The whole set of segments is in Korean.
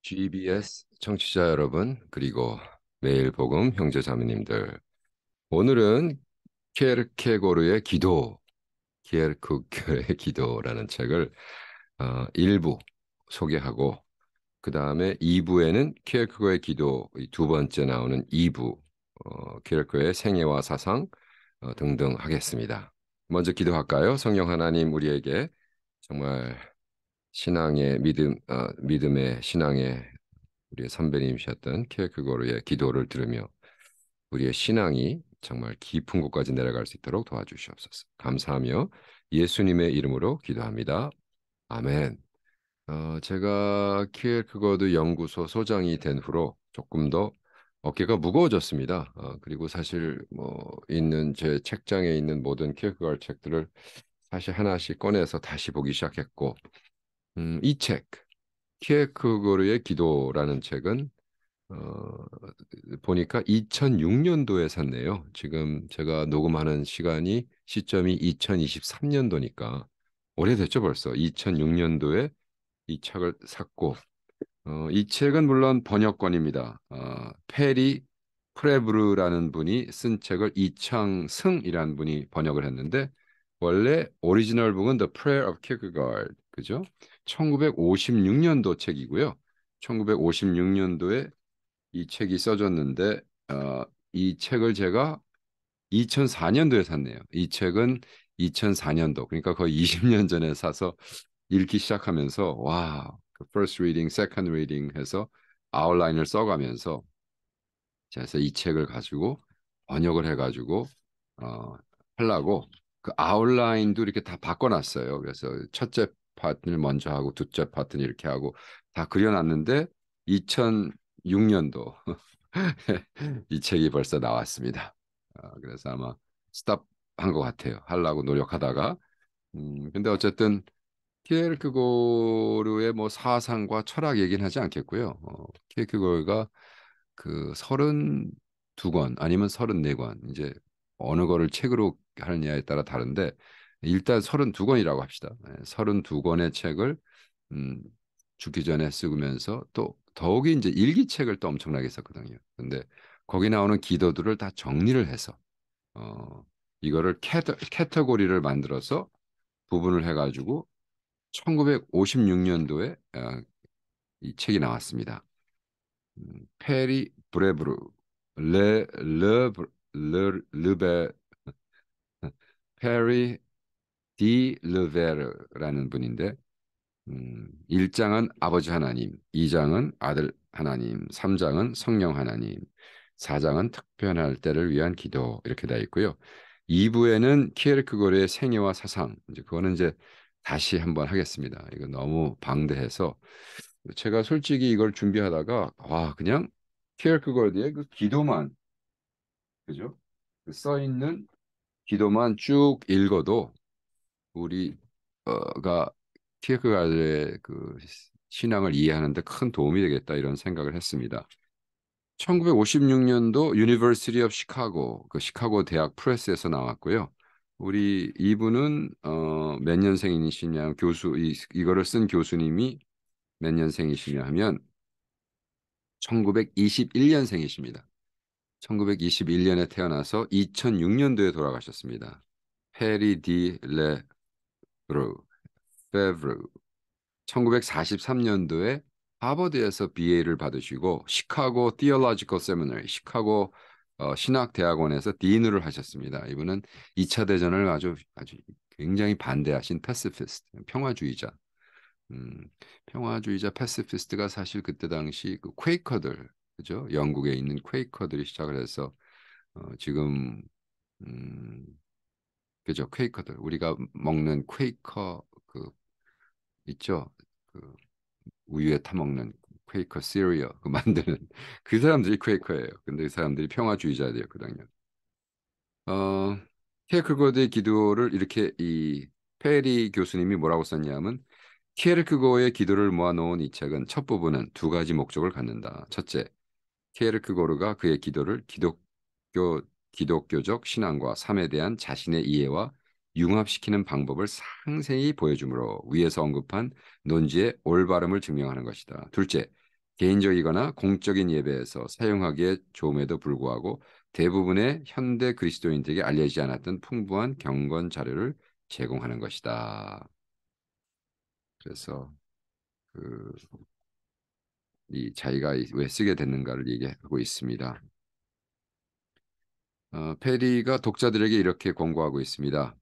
GBS 청취자 여러분, 그리고 매일 복음 형제자매님들, 오늘은 키에르케고르의 기도, 키에르케고르의 기도라는 책을 일부 소개하고, 그 다음에 2부에는 키에르케고르의 기도, 이 두 번째 나오는 2부, 키에르케고르의 생애와 사상 등등 하겠습니다. 먼저 기도할까요? 성령 하나님, 우리에게 정말 신앙의 믿음의 신앙의 우리의 선배님이셨던 키에르케고르의 기도를 들으며 우리의 신앙이 정말 깊은 곳까지 내려갈 수 있도록 도와주시옵소서. 감사하며 예수님의 이름으로 기도합니다. 아멘. 제가 키에르케고르 연구소 소장이 된 후로 조금 더 어깨가 무거워졌습니다. 그리고 사실 뭐 있는 제 책장에 있는 모든 키에르케고르 책들을 사실 하나씩 꺼내서 다시 보기 시작했고, 이 책, 키에르케고르의 기도라는 책은 보니까 2006년도에 샀네요. 지금 제가 녹음하는 시점이 2023년도니까 오래됐죠, 벌써. 2006년도에 이 책을 샀고, 이 책은 물론 번역권입니다. 페리 프레브르라는 분이 쓴 책을 이창승이라는 분이 번역을 했는데, 원래 오리지널 북은 The Prayer of Kierkegaard, 그죠? 1956년도 책이고요. 1956년도에 이 책이 써졌는데, 이 책을 제가 2004년도에 샀네요. 이 책은 2004년도, 그러니까 거의 20년 전에 사서 읽기 시작하면서 와, 그 first reading, second reading 해서 아웃라인을 써가면서, 그래서 이 책을 가지고 번역을 해가지고 어, 하려고 그 아웃라인도 이렇게 다 바꿔놨어요. 그래서 첫째 파트를 먼저 하고 둘째 파트는 이렇게 하고 다 그려놨는데 2006년도 이 책이 벌써 나왔습니다. 그래서 아마 스탑한 것 같아요. 하려고 노력하다가 근데 어쨌든 키에르케고르의 뭐 사상과 철학 얘기는 하지 않겠고요. 키에르케고르가 그 32권 아니면 34권, 이제 어느 거를 책으로 하느냐에 따라 다른데 일단 32권이라고 합시다. 32권의 책을 음, 죽기 전에 쓰면서 또 더욱이 이제 일기책을 또 엄청나게 썼거든요. 근데 거기 나오는 기도들을 다 정리를 해서 어, 이거를 캐터고리를 만들어서 부분을 해가지고 1956년도에 이 책이 나왔습니다. 페리 브레브르 르베 페리 디 르베르라는 분인데, 1장은 아버지 하나님, 2장은 아들 하나님, 3장은 성령 하나님, 4장은 특별할 때를 위한 기도, 이렇게 되어 있고요. 2부에는 키에르케고르의 생애와 사상, 이제 그거는 이제 다시 한번 하겠습니다. 이거 너무 방대해서 제가 솔직히 이걸 준비하다가 와, 그냥 키에르케고르의 그 기도만, 그죠? 써 있는 기도만 쭉 읽어도 우리가 키에르케고르의 그 신앙을 이해하는 데 큰 도움이 되겠다, 이런 생각을 했습니다. 1956년도 유니버시티 오브 시카고, 그 시카고 대학 프레스에서 나왔고요. 우리 이분은 몇 년생이시냐, 이거를 쓴 교수님이 몇 년생이시냐 하면 1921년생이십니다. 1921년에 태어나서 2006년도에 돌아가셨습니다. 페리 디 레브르, 페브르. 1943년도에 하버드에서 BA를 받으시고 시카고 Theological Seminary, 시카고 신학대학원에서 딘을 하셨습니다. 이분은 2차 대전을 아주 굉장히 반대하신 패시피스트, 평화주의자. 음, 평화주의자 패시피스트가 사실 그때 당시 그 퀘이커들, 그죠? 영국에 있는 퀘이커들이 시작을 해서 지금 음, 그죠? 퀘이커들, 우리가 먹는 퀘이커 그 있죠? 그 우유에 타먹는 퀘이커 시리얼 그 만드는 그 사람들이 퀘이커예요. 근데 그 사람들이 평화주의자들이었거든요. 어, 키에르케고르의 기도를 이렇게 이 페리 교수님이 뭐라고 썼냐면, 키에르케고르의 기도를 모아놓은 이 책은 첫 부분은 두 가지 목적을 갖는다. 첫째, 키에르케고르가 그의 기도를 기독교적 신앙과 삶에 대한 자신의 이해와 융합시키는 방법을 상세히 보여주므로 위에서 언급한 논지의 올바름을 증명하는 것이다. 둘째, 개인적이거나 공적인 예배에서 사용하기에 좋음에도 불구하고 대부분의 현대 그리스도인들에게 알려지지 않았던 풍부한 경건 자료를 제공하는 것이다. 그래서 그 이 자기가 왜 쓰게 됐는가를 얘기하고 있습니다. 페리가 독자들에게 이렇게 권고하고 있습니다.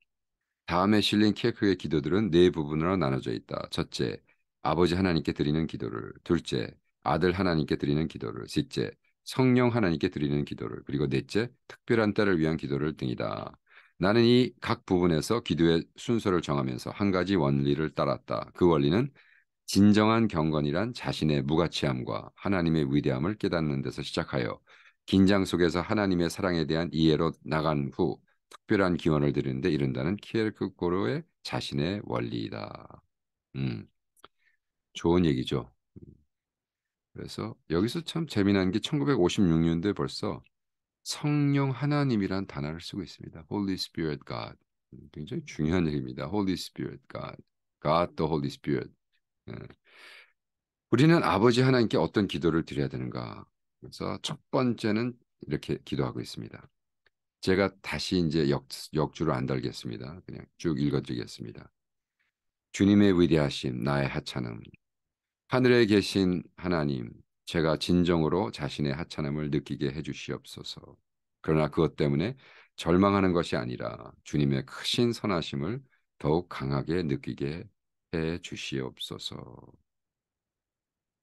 다음에 실린 키에크의 기도들은 네 부분으로 나눠져 있다. 첫째, 아버지 하나님께 드리는 기도를. 둘째, 아들 하나님께 드리는 기도를. 셋째, 성령 하나님께 드리는 기도를. 그리고 넷째, 특별한 때를 위한 기도를 등이다. 나는 이 각 부분에서 기도의 순서를 정하면서 한 가지 원리를 따랐다. 그 원리는 진정한 경건이란 자신의 무가치함과 하나님의 위대함을 깨닫는 데서 시작하여 긴장 속에서 하나님의 사랑에 대한 이해로 나간 후 특별한 기원을 드리는데 이른다는 키에르크고르의 자신의 원리이다. 음, 좋은 얘기죠. 그래서 여기서 참 재미난 게 1956년도에 벌써 성령 하나님이란 단어를 쓰고 있습니다. Holy Spirit God. 굉장히 중요한 얘기입니다. Holy Spirit God. God the Holy Spirit. 예. 우리는 아버지 하나님께 어떤 기도를 드려야 되는가? 그래서 첫 번째는 이렇게 기도하고 있습니다. 제가 다시 이제 역주를 안 달겠습니다. 그냥 쭉 읽어드리겠습니다. 주님의 위대하심, 나의 하찮음. 하늘에 계신 하나님, 제가 진정으로 자신의 하찮음을 느끼게 해주시옵소서. 그러나 그것 때문에 절망하는 것이 아니라 주님의 크신 선하심을 더욱 강하게 느끼게 해 주시옵소서.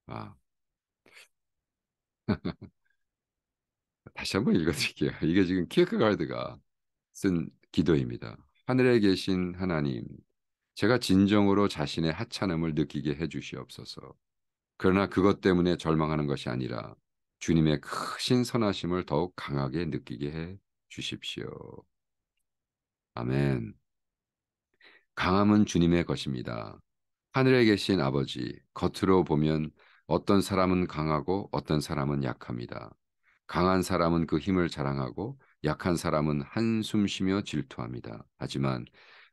아, 다시 한번 읽어드릴게요. 이게 지금 키에크가르드가 쓴 기도입니다. 하늘에 계신 하나님, 제가 진정으로 자신의 하찮음을 느끼게 해주시옵소서. 그러나 그것 때문에 절망하는 것이 아니라 주님의 크신 선하심을 더욱 강하게 느끼게 해 주십시오. 아멘. 강함은 주님의 것입니다. 하늘에 계신 아버지, 겉으로 보면 어떤 사람은 강하고 어떤 사람은 약합니다. 강한 사람은 그 힘을 자랑하고 약한 사람은 한숨 쉬며 질투합니다. 하지만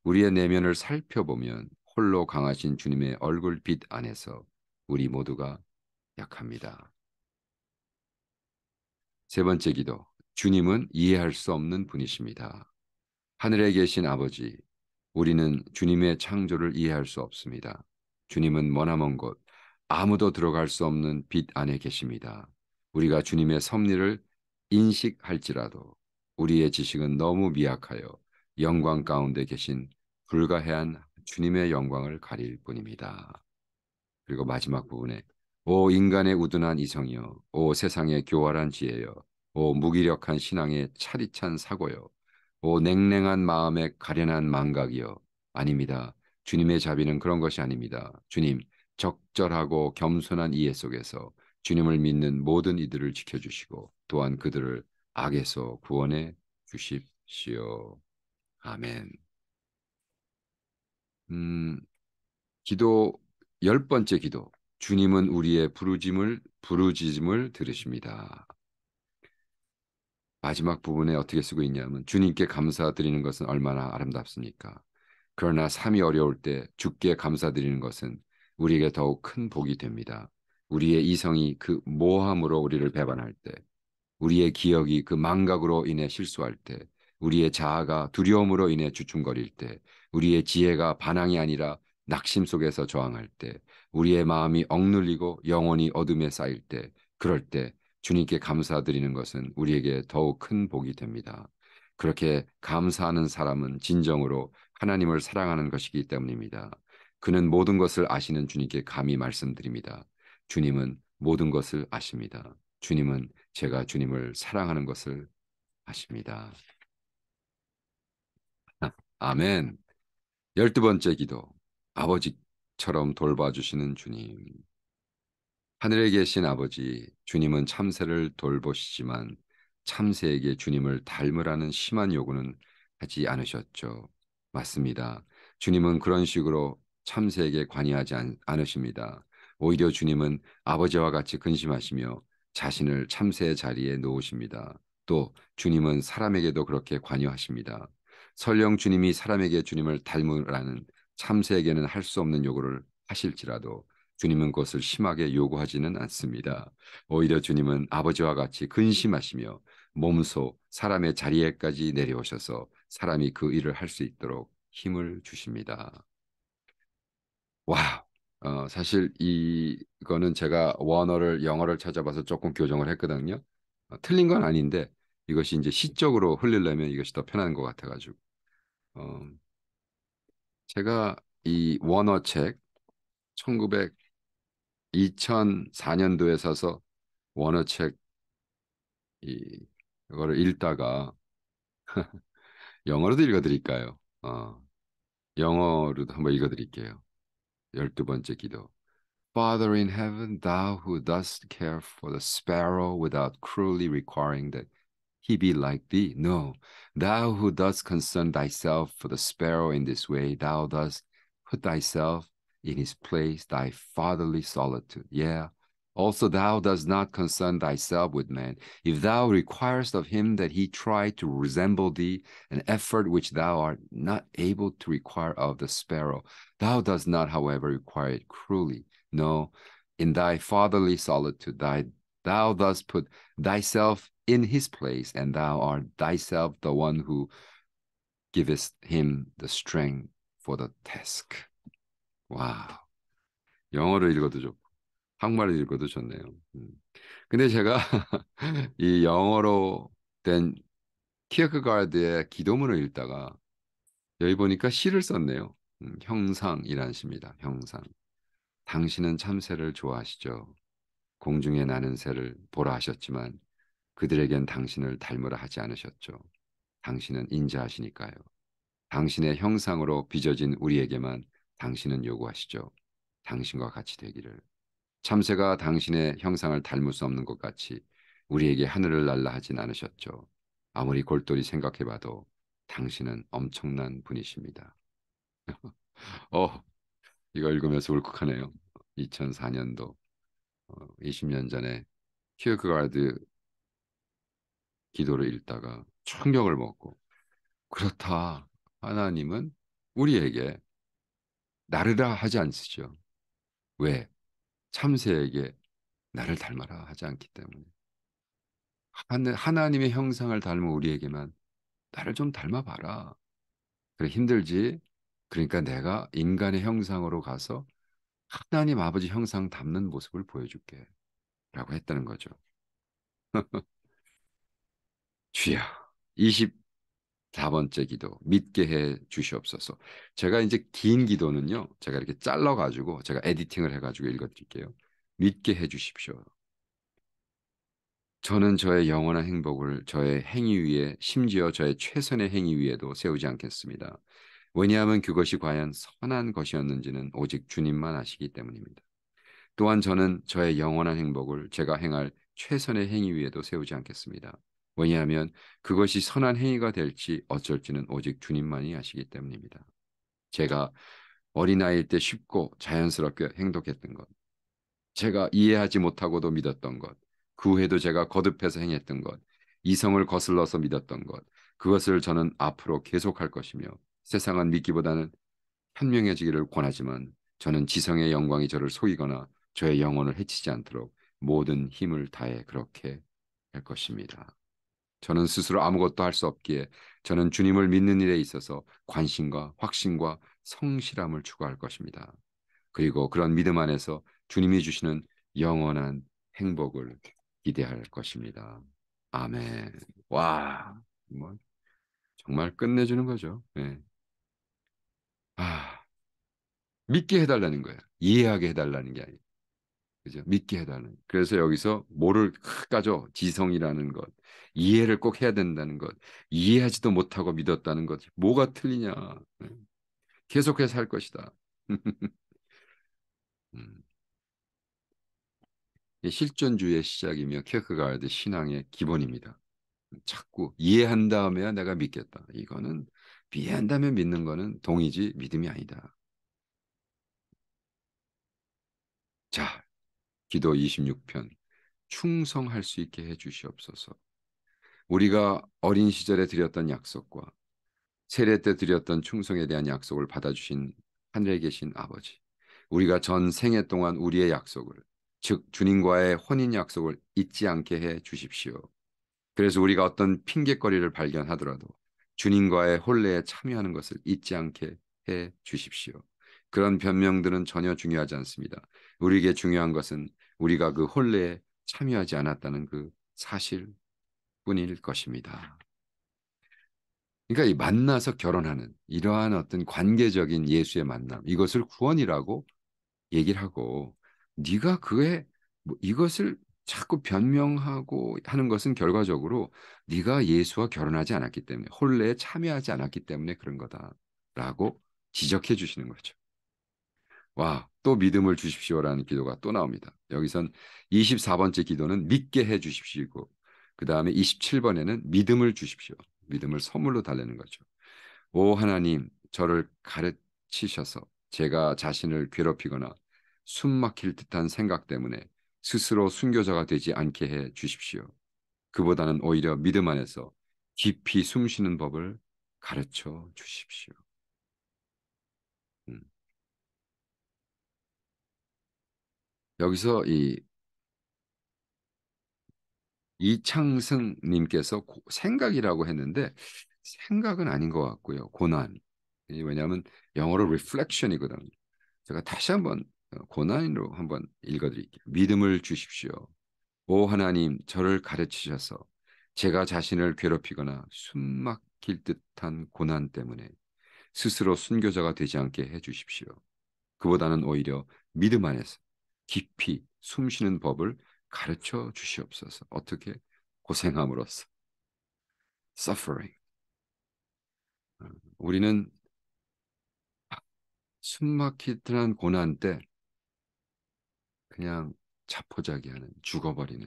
우리의 내면을 살펴보면 홀로 강하신 주님의 얼굴빛 안에서 우리 모두가 약합니다. 세 번째 기도. 주님은 이해할 수 없는 분이십니다. 하늘에 계신 아버지, 우리는 주님의 창조를 이해할 수 없습니다. 주님은 머나먼 곳, 아무도 들어갈 수 없는 빛 안에 계십니다. 우리가 주님의 섭리를 인식할지라도 우리의 지식은 너무 미약하여 영광 가운데 계신 불가해한 주님의 영광을 가릴 뿐입니다. 그리고 마지막 부분에 오 인간의 우둔한 이성이여 오 세상의 교활한 지혜여 오 무기력한 신앙의 차디찬 사고여 오 냉랭한 마음의 가련한 망각이여 아닙니다. 주님의 자비는 그런 것이 아닙니다. 주님 적절하고 겸손한 이해 속에서 주님을 믿는 모든 이들을 지켜주시고 또한 그들을 악에서 구원해 주십시오. 아멘. 음, 기도 열 번째 기도. 주님은 우리의 부르짖음을 들으십니다. 마지막 부분에 어떻게 쓰고 있냐면 주님께 감사드리는 것은 얼마나 아름답습니까? 그러나 삶이 어려울 때 주께 감사드리는 것은 우리에게 더욱 큰 복이 됩니다. 우리의 이성이 그 모함으로 우리를 배반할 때 우리의 기억이 그 망각으로 인해 실수할 때, 우리의 자아가 두려움으로 인해 주춤거릴 때, 우리의 지혜가 반항이 아니라 낙심 속에서 저항할 때, 우리의 마음이 억눌리고 영혼이 어둠에 쌓일 때, 그럴 때 주님께 감사드리는 것은 우리에게 더욱 큰 복이 됩니다. 그렇게 감사하는 사람은 진정으로 하나님을 사랑하는 것이기 때문입니다. 그는 모든 것을 아시는 주님께 감히 말씀드립니다. 주님은 모든 것을 아십니다. 주님은 제가 주님을 사랑하는 것을 아십니다. 아멘. 12번째 기도. 아버지처럼 돌봐주시는 주님. 하늘에 계신 아버지, 주님은 참새를 돌보시지만 참새에게 주님을 닮으라는 심한 요구는 하지 않으셨죠. 맞습니다. 주님은 그런 식으로 참새에게 관여하지 않으십니다. 오히려 주님은 아버지와 같이 근심하시며 자신을 참새의 자리에 놓으십니다. 또 주님은 사람에게도 그렇게 관여하십니다. 설령 주님이 사람에게 주님을 닮으라는 참새에게는 할 수 없는 요구를 하실지라도 주님은 그것을 심하게 요구하지는 않습니다. 오히려 주님은 아버지와 같이 근심하시며 몸소 사람의 자리에까지 내려오셔서 사람이 그 일을 할 수 있도록 힘을 주십니다. 와, 사실 이거는 제가 원어를 영어를 찾아봐서 조금 교정을 했거든요. 틀린 건 아닌데 이것이 이제 시적으로 흘리려면 이것이 더 편한 것 같아가지고 어, 제가 이 원어 책 1900 2004년도에 사서 원어 책 이거를 읽다가 영어로도 읽어드릴까요? 영어로도 한번 읽어드릴게요. 12번째 기도. Father in heaven, thou who dost care for the sparrow without cruelly requiring that he be like thee. No, thou who dost concern thyself for the sparrow in this way, thou dost put thyself in his place, thy fatherly solitude. Yeah. Also, thou dost not concern thyself with man. If thou requirest of him that he try to resemble thee, an effort which thou art not able to require of the sparrow, thou dost not, however, require it cruelly. No, in thy fatherly solitude, thou dost put thyself in his place, and thou art thyself the one who givest him the strength for the task. 와, 영어로 읽어도 좋고 한국말로 읽어도 좋네요. 근데 제가 이 영어로 된 키어크가르드의 기도문을 읽다가 여기 보니까 시를 썼네요. 형상이란 시입니다. 형상. 당신은 참새를 좋아하시죠. 공중에 나는 새를 보라 하셨지만 그들에겐 당신을 닮으라 하지 않으셨죠. 당신은 인자하시니까요. 당신의 형상으로 빚어진 우리에게만 당신은 요구하시죠. 당신과 같이 되기를. 참새가 당신의 형상을 닮을 수 없는 것 같이 우리에게 하늘을 날라 하진 않으셨죠. 아무리 골똘히 생각해봐도 당신은 엄청난 분이십니다. 어, 이거 읽으면서 울컥하네요. 2004년도 20년 전에 키어크가르드 기도를 읽다가 충격을 먹고 그렇다. 하나님은 우리에게 나르라 하지 않으시죠. 왜? 참새에게 나를 닮아라 하지 않기 때문에. 하나님의 형상을 닮은 우리에게만 나를 좀 닮아봐라. 그래 힘들지? 그러니까 내가 인간의 형상으로 가서 하나님 아버지 형상 닮는 모습을 보여줄게. 라고 했다는 거죠. 주야. 24번째 기도. 믿게 해 주시옵소서. 제가 이제 긴 기도는요. 제가 이렇게 잘라가지고 제가 에디팅을 해가지고 읽어드릴게요. 믿게 해 주십시오. 저는 저의 영원한 행복을 저의 행위 위에 심지어 저의 최선의 행위 위에도 세우지 않겠습니다. 왜냐하면 그것이 과연 선한 것이었는지는 오직 주님만 아시기 때문입니다. 또한 저는 저의 영원한 행복을 제가 행할 최선의 행위 위에도 세우지 않겠습니다. 왜냐하면 그것이 선한 행위가 될지 어쩔지는 오직 주님만이 아시기 때문입니다. 제가 어린아이일 때 쉽고 자연스럽게 행동했던 것, 제가 이해하지 못하고도 믿었던 것, 그 후에도 제가 거듭해서 행했던 것, 이성을 거슬러서 믿었던 것, 그것을 저는 앞으로 계속할 것이며 세상은 믿기보다는 현명해지기를 권하지만 저는 지성의 영광이 저를 속이거나 저의 영혼을 해치지 않도록 모든 힘을 다해 그렇게 할 것입니다. 저는 스스로 아무것도 할 수 없기에 저는 주님을 믿는 일에 있어서 관심과 확신과 성실함을 추구할 것입니다. 그리고 그런 믿음 안에서 주님이 주시는 영원한 행복을 기대할 것입니다. 아멘. 와, 뭐 정말 끝내주는 거죠. 네. 아, 믿게 해달라는 거예요. 이해하게 해달라는 게 아니에요. 그죠? 믿게 해달라는. 그래서 여기서 뭐를 까죠? 지성이라는 것, 이해를 꼭 해야 된다는 것, 이해하지도 못하고 믿었다는 것, 뭐가 틀리냐? 네. 계속해서 할 것이다. 음. 실존주의의 시작이며 키어크가르드 신앙의 기본입니다. 자꾸 이해한 다음에야 내가 믿겠다. 이거는 이해한 다음에 믿는 거는 동의지 믿음이 아니다. 자, 기도 26편. 충성할 수 있게 해 주시옵소서. 우리가 어린 시절에 드렸던 약속과 세례 때 드렸던 충성에 대한 약속을 받아주신 하늘에 계신 아버지. 우리가 전 생애 동안 우리의 약속을, 즉 주님과의 혼인 약속을 잊지 않게 해 주십시오. 그래서 우리가 어떤 핑계거리를 발견하더라도 주님과의 혼례에 참여하는 것을 잊지 않게 해 주십시오. 그런 변명들은 전혀 중요하지 않습니다. 우리에게 중요한 것은 우리가 그 혼례에 참여하지 않았다는 그 사실뿐일 것입니다. 그러니까 이 만나서 결혼하는 이러한 어떤 관계적인 예수의 만남, 이것을 구원이라고 얘기를 하고 네가 그에 뭐 이것을 자꾸 변명하고 하는 것은 결과적으로 네가 예수와 결혼하지 않았기 때문에 혼례에 참여하지 않았기 때문에 그런 거다라고 지적해 주시는 거죠. 와, 또 믿음을 주십시오라는 기도가 또 나옵니다. 여기선 24번째 기도는 믿게 해 주십시오고 그다음에 27번에는 믿음을 주십시오. 믿음을 선물로 달래는 거죠. 오 하나님, 저를 가르치셔서 제가 자신을 괴롭히거나 숨 막힐 듯한 생각 때문에 스스로 순교자가 되지 않게 해 주십시오. 그보다는 오히려 믿음 안에서 깊이 숨 쉬는 법을 가르쳐 주십시오. 음. 여기서 이 이창승님께서 생각이라고 했는데 생각은 아닌 것 같고요. 고난. 왜냐하면 영어로 reflection이거든요. 제가 다시 한번 고난으로 한번 읽어드릴게요. 믿음을 주십시오. 오 하나님, 저를 가르치셔서 제가 자신을 괴롭히거나 숨 막힐 듯한 고난 때문에 스스로 순교자가 되지 않게 해주십시오. 그보다는 오히려 믿음 안에서 깊이 숨 쉬는 법을 가르쳐 주시옵소서. 어떻게? 고생함으로써. suffering. 우리는 숨 막힐 듯한 고난 때 그냥 자포자기하는, 죽어버리는,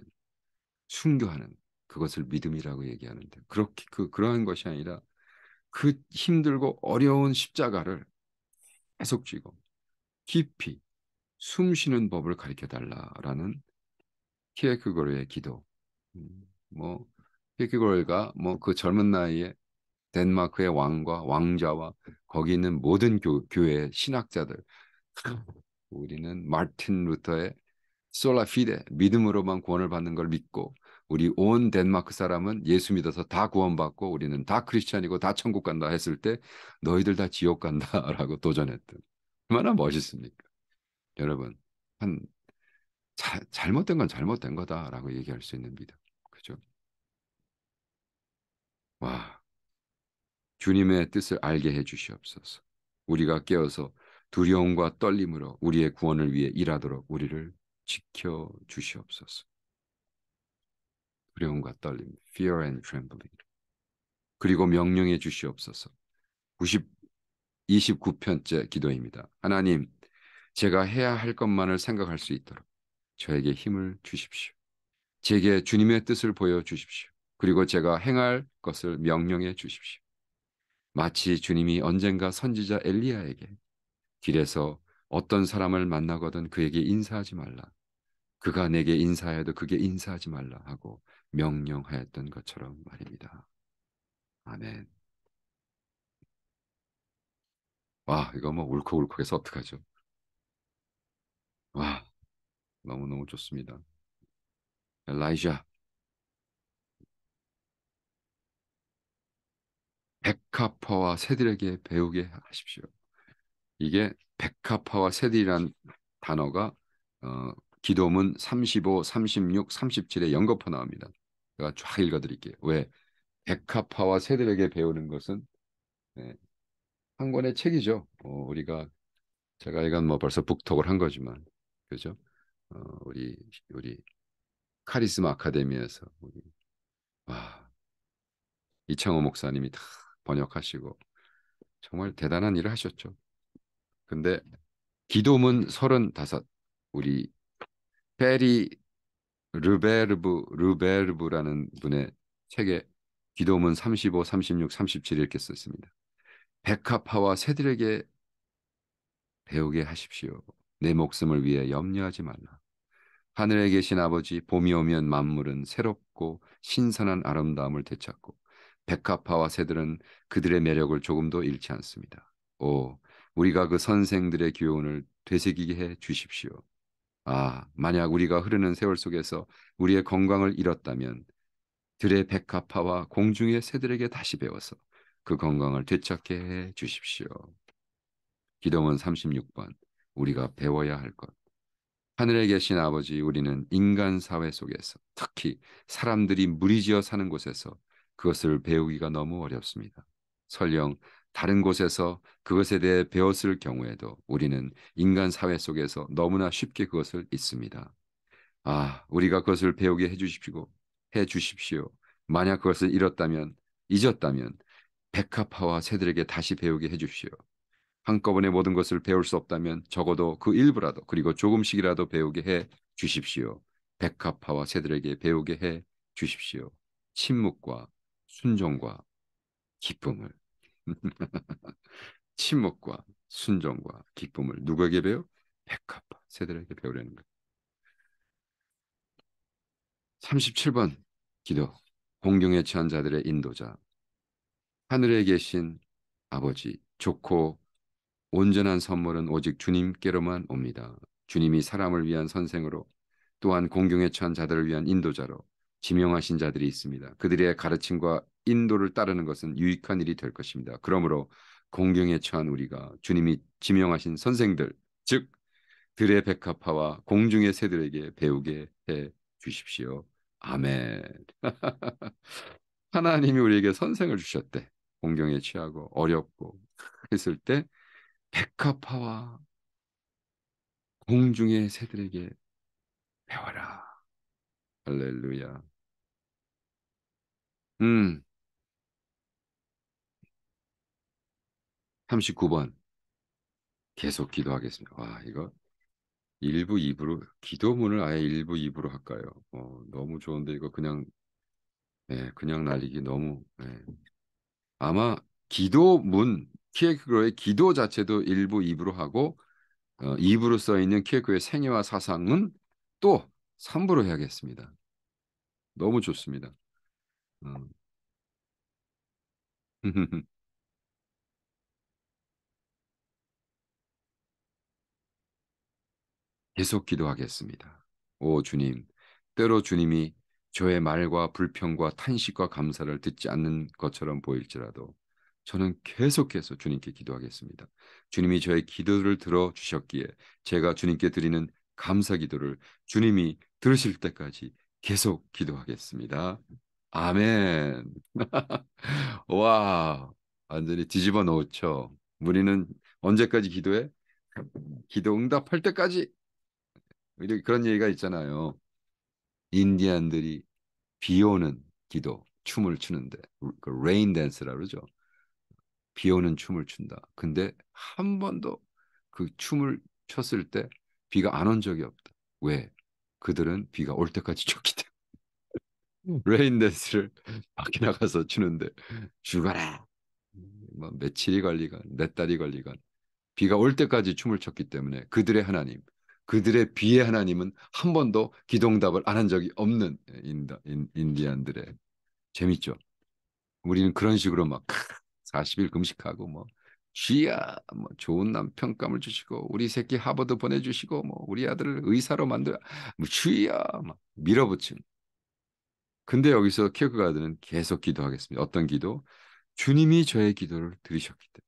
순교하는 그것을 믿음이라고 얘기하는데 그렇게 그러한 것이 아니라 그 힘들고 어려운 십자가를 계속 쥐고 깊이 숨 쉬는 법을 가르쳐 달라라는 키에크고르의 기도. 뭐 키에크고르가 뭐 그 젊은 나이에 덴마크의 왕과 왕자와 거기 있는 모든 교회 신학자들 우리는 마틴 루터의 솔라 피데 믿음으로만 구원을 받는 걸 믿고 우리 온 덴마크 사람은 예수 믿어서 다 구원받고 우리는 다 크리스찬이고 다 천국 간다 했을 때 너희들 다 지옥 간다라고 도전했던 얼마나 멋있습니까? 여러분 한 잘못된 건 잘못된 거다라고 얘기할 수 있는 믿음. 그죠? 와, 주님의 뜻을 알게 해 주시옵소서. 우리가 깨어서 두려움과 떨림으로 우리의 구원을 위해 일하도록 우리를 지켜 주시옵소서. 두려움과 떨림, fear and trembling. 그리고 명령해 주시옵소서. 90, 29편째 기도입니다. 하나님, 제가 해야 할 것만을 생각할 수 있도록 저에게 힘을 주십시오. 제게 주님의 뜻을 보여 주십시오. 그리고 제가 행할 것을 명령해 주십시오. 마치 주님이 언젠가 선지자 엘리야에게 길에서 어떤 사람을 만나거든 그에게 인사하지 말라. 그가 내게 인사해도 그게 인사하지 말라 하고 명령하였던 것처럼 말입니다. 아멘. 와, 이거 뭐 울컥울컥해서 어떡하죠? 와, 너무너무 좋습니다. 엘라이자, 백합화와 새들에게 배우게 하십시오. 이게 백합화와 새들이란 단어가 어, 기도문 35, 36, 37에 연거푸 나옵니다. 제가 쫙 읽어드릴게요. 왜? 백합화와 새들에게 배우는 것은 네, 한 권의 책이죠. 우리가 제가 이건 뭐 벌써 북톡을 한 거지만 그죠? 우리 카리스마 아카데미에서 와, 이창호 목사님이 다 번역하시고 정말 대단한 일을 하셨죠. 근데 기도문 35 우리 페리 르베르브라는 분의 책에 기도문 35, 36, 37 이렇게 썼습니다. 백합화와 새들에게 배우게 하십시오. 내 목숨을 위해 염려하지 말라. 하늘에 계신 아버지, 봄이 오면 만물은 새롭고 신선한 아름다움을 되찾고 백합화와 새들은 그들의 매력을 조금도 잃지 않습니다. 오, 우리가 그 선생들의 교훈을 되새기게 해 주십시오. 아, 만약 우리가 흐르는 세월 속에서 우리의 건강을 잃었다면 들의 백합화와 공중의 새들에게 다시 배워서 그 건강을 되찾게 해 주십시오. 기도문 36번. 우리가 배워야 할 것. 하늘에 계신 아버지, 우리는 인간 사회 속에서 특히 사람들이 무리지어 사는 곳에서 그것을 배우기가 너무 어렵습니다. 설령 다른 곳에서 그것에 대해 배웠을 경우에도 우리는 인간 사회 속에서 너무나 쉽게 그것을 잊습니다. 아, 우리가 그것을 배우게 해 주십시오. 만약 그것을 잃었다면, 잊었다면, 백합화와 새들에게 다시 배우게 해 주십시오. 한꺼번에 모든 것을 배울 수 없다면 적어도 그 일부라도 그리고 조금씩이라도 배우게 해 주십시오. 백합화와 새들에게 배우게 해 주십시오. 침묵과 순종과 기쁨을 침묵과 순종과 기쁨을 누구에게 배워? 백합화 새들에게 배우려는 거예요. 37번 기도. 공경에 처한 자들의 인도자. 하늘에 계신 아버지, 좋고 온전한 선물은 오직 주님께로만 옵니다. 주님이 사람을 위한 선생으로 또한 공경에 처한 자들을 위한 인도자로 지명하신 자들이 있습니다. 그들의 가르침과 인도를 따르는 것은 유익한 일이 될 것입니다. 그러므로 공경에 처한 우리가 주님이 지명하신 선생들, 즉 들의 백합화와 공중의 새들에게 배우게 해 주십시오. 아멘. 하나님이 우리에게 선생을 주셨대. 공경에 취하고 어렵고 했을 때 백합화와 공중의 새들에게 배워라. 할렐루야. 음, 39번. 계속 기도하겠습니다. 와, 이거 1부, 2부로, 기도문을 아예 1부, 2부로 할까요? 너무 좋은데, 이거 그냥, 그냥 날리기 너무, 아마 기도문, 키에크로의 기도 자체도 1부, 2부로 하고, 2부로 써 있는 키에크의 생애와 사상은 또 3부로 해야겠습니다. 너무 좋습니다. 음. 계속 기도하겠습니다. 오 주님, 때로 주님이 저의 말과 불평과 탄식과 감사를 듣지 않는 것처럼 보일지라도 저는 계속해서 주님께 기도하겠습니다. 주님이 저의 기도를 들어주셨기에 제가 주님께 드리는 감사 기도를 주님이 들으실 때까지 계속 기도하겠습니다. 아멘. 와, 완전히 뒤집어 놓죠. 우리는 언제까지 기도해? 기도 응답할 때까지. 이렇게 그런 얘기가 있잖아요. 인디안들이 비 오는 기도, 춤을 추는데, 그 레인 댄스라 그러죠. 비 오는 춤을 춘다. 근데 한 번도 그 춤을 췄을 때 비가 안 온 적이 없다. 왜? 그들은 비가 올 때까지 췄기 때문에. 레인 댄스를 밖에 나가서 추는데 죽어라. 뭐 며칠이 걸리건 몇 달이 걸리건 비가 올 때까지 춤을 췄기 때문에 그들의 하나님, 그들의 비의 하나님은 한 번도 기도응답을 안 한 적이 없는 인디안들의 재밌죠. 우리는 그런 식으로 막 40일 금식하고 뭐 쥐야 뭐 좋은 남편감을 주시고 우리 새끼 하버드 보내주시고 뭐 우리 아들을 의사로 만들어 뭐 쥐야 막 밀어붙임. 근데 여기서 키어가드는 계속 기도하겠습니다. 어떤 기도? 주님이 저의 기도를 들으셨기 때문에.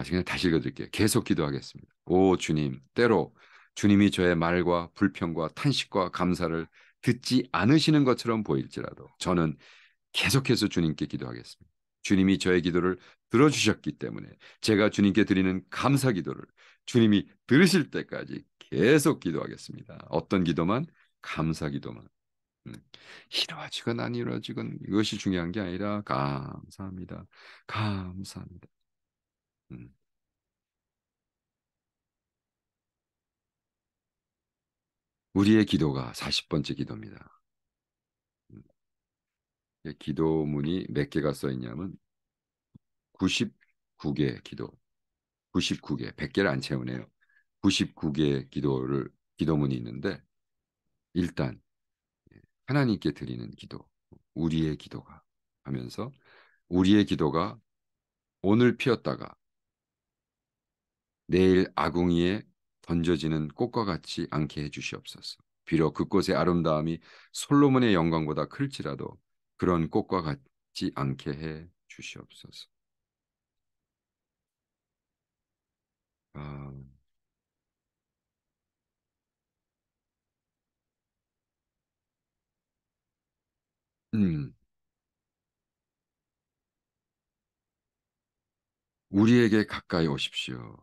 그냥 다시 읽어드릴게요. 계속 기도하겠습니다. 오 주님, 때로 주님이 저의 말과 불평과 탄식과 감사를 듣지 않으시는 것처럼 보일지라도 저는 계속해서 주님께 기도하겠습니다. 주님이 저의 기도를 들어주셨기 때문에 제가 주님께 드리는 감사 기도를 주님이 들으실 때까지 계속 기도하겠습니다. 어떤 기도만? 감사 기도만. 음. 이루어지건 안 이루어지건 이것이 중요한 게 아니라 감사합니다. 감사합니다. 음. 우리의 기도가 40번째 기도입니다. 음, 기도문이 몇 개가 써 있냐면 99개 기도, 99개, 100개를 안 채우네요. 99개 기도문이 있는데 일단 하나님께 드리는 기도, 우리의 기도가 하면서 우리의 기도가 오늘 피었다가 내일 아궁이에 던져지는 꽃과 같지 않게 해주시옵소서. 비록 그 꽃의 아름다움이 솔로몬의 영광보다 클지라도 그런 꽃과 같지 않게 해 주시옵소서. 아, 음, 우리에게 가까이 오십시오.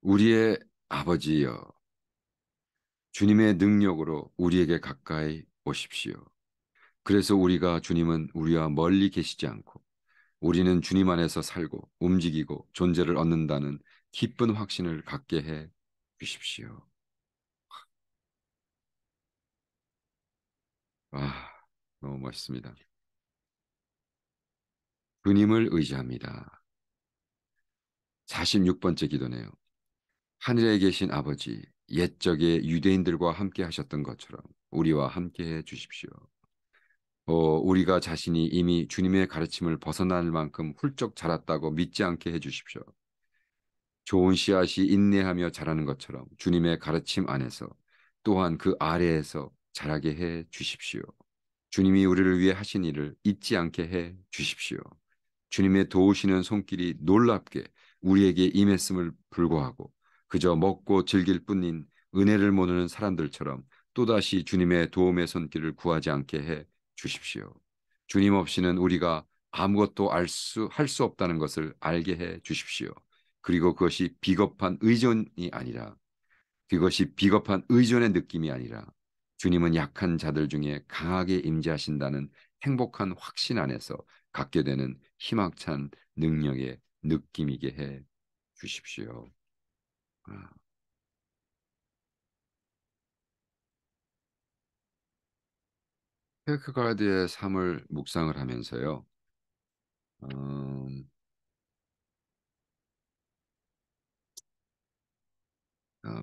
우리의 아버지여, 주님의 능력으로 우리에게 가까이 오십시오. 그래서 우리가 주님은 우리와 멀리 계시지 않고 우리는 주님 안에서 살고 움직이고 존재를 얻는다는 기쁜 확신을 갖게 해 주십시오. 아, 너무 멋있습니다. 주님을 의지합니다. 46번째 기도네요. 하늘에 계신 아버지, 옛적에 유대인들과 함께 하셨던 것처럼 우리와 함께 해 주십시오. 우리가 자신이 이미 주님의 가르침을 벗어날 만큼 훌쩍 자랐다고 믿지 않게 해 주십시오. 좋은 씨앗이 인내하며 자라는 것처럼 주님의 가르침 안에서 또한 그 아래에서 자라게 해 주십시오. 주님이 우리를 위해 하신 일을 잊지 않게 해 주십시오. 주님의 도우시는 손길이 놀랍게 우리에게 임했음을 불구하고 그저 먹고 즐길 뿐인 은혜를 모르는 사람들처럼 또다시 주님의 도움의 손길을 구하지 않게 해 주십시오. 주님 없이는 우리가 아무것도 할 수 없다는 것을 알게 해 주십시오. 그리고 그것이 비겁한 의존이 아니라 그것이 비겁한 의존의 느낌이 아니라 주님은 약한 자들 중에 강하게 임재하신다는 행복한 확신 안에서 갖게 되는 희망찬 능력의 느낌이게 해 주십시오. 아, 케르크가드의 삶을 묵상을 하면서요. 음,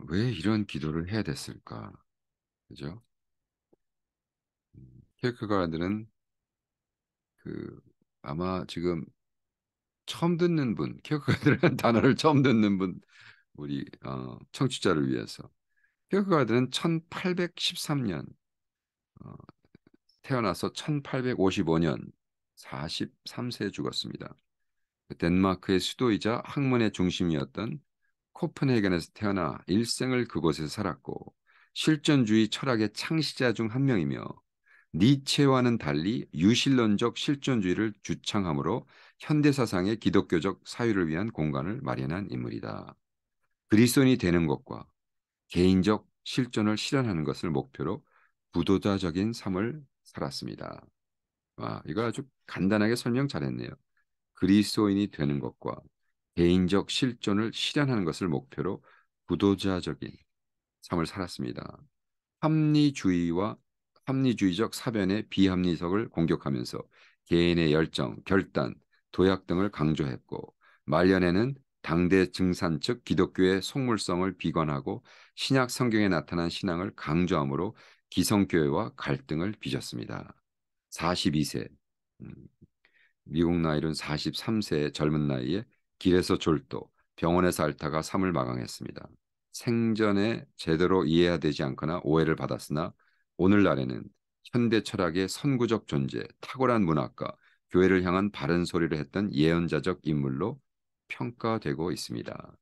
왜 이런 기도를 해야 됐을까? 그죠? 케르크가드는 그 아마 지금 처음 듣는 분, 케르크가드라는 단어를 처음 듣는 분, 우리 청취자를 위해서. 케르크가드는 1813년 태어나서 1855년 43세에 죽었습니다. 덴마크의 수도이자 학문의 중심이었던 코펜하겐에서 태어나 일생을 그곳에서 살았고 실존주의 철학의 창시자 중 한 명이며 니체와는 달리 유실론적 실존주의를 주창하므로 현대 사상의 기독교적 사유를 위한 공간을 마련한 인물이다. 그리스도인이 되는 것과 개인적 실존을 실현하는 것을 목표로 부도자적인 삶을 살았습니다. 와, 이거 아주 간단하게 설명 잘했네요. 그리스도인이 되는 것과 개인적 실존을 실현하는 것을 목표로 부도자적인 삶을 살았습니다. 합리주의와 합리주의적 사변의 비합리성을 공격하면서 개인의 열정, 결단, 도약 등을 강조했고 말년에는 당대 증산 즉 기독교의 속물성을 비관하고 신약 성경에 나타난 신앙을 강조함으로 기성교회와 갈등을 빚었습니다. 42세 미국 나이로는 43세의 젊은 나이에 길에서 졸도, 병원에서 앓다가 삶을 마감했습니다. 생전에 제대로 이해가 되지 않거나 오해를 받았으나 오늘날에는 현대 철학의 선구적 존재, 탁월한 문학과 교회를 향한 바른 소리를 했던 예언자적 인물로 평가되고 있습니다.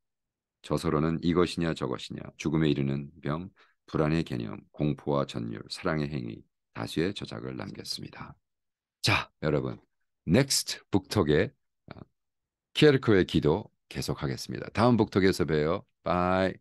저서로는 이것이냐 저것이냐, 죽음에 이르는 병, 불안의 개념, 공포와 전율, 사랑의 행위, 다수의 저작을 남겼습니다. 자, 여러분, 넥스트 북톡의 키에르크의 기도 계속하겠습니다. 다음 북톡에서 봬요. 바이.